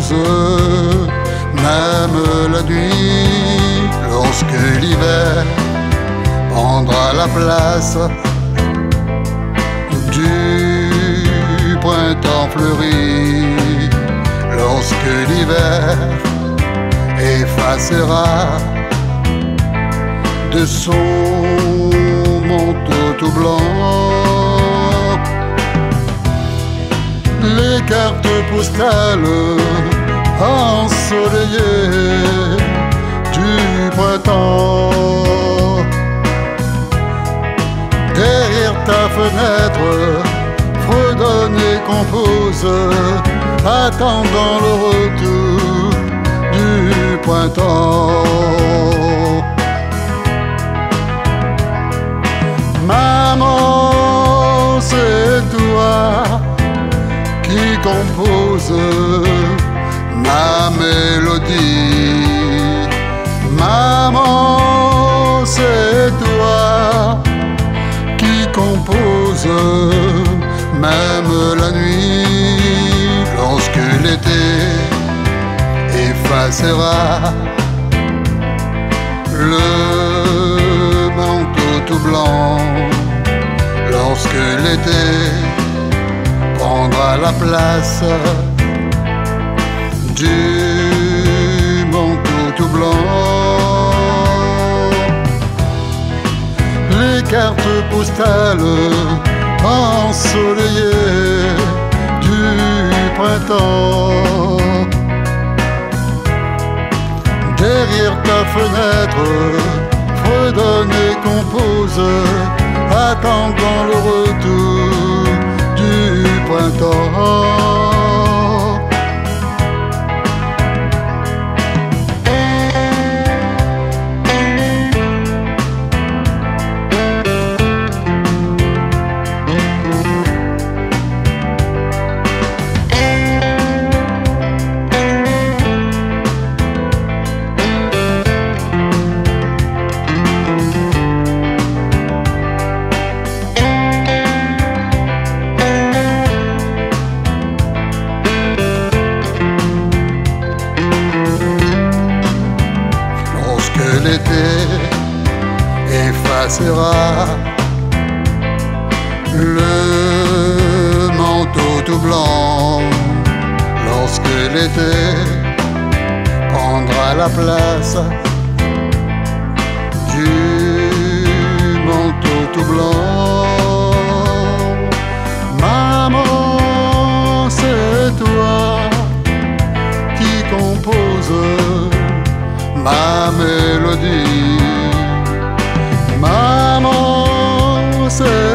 compose, même la nuit, lorsque l'hiver prendra la place du printemps fleuri, lorsque l'hiver effacera de son manteau tout blanc les cartes postales ensoleillées du printemps. Derrière ta fenêtre fredonne et compose, attendant le retour du printemps. Maman, c'est toi qui compose ma mélodie. Maman, c'est toi qui compose même la nuit, lorsque l'été effacera le manteau tout blanc, lorsque l'été prendra la place du manteau tout blanc. Les cartes postales ensoleillées du printemps. Derrière ta fenêtre fredonne et compose, attendant le retour du printemps. L'été effacera le manteau tout blanc, lorsque l'été prendra la place du manteau tout blanc. Maman, c'est toi qui compose ma mélodie. Maman, c'est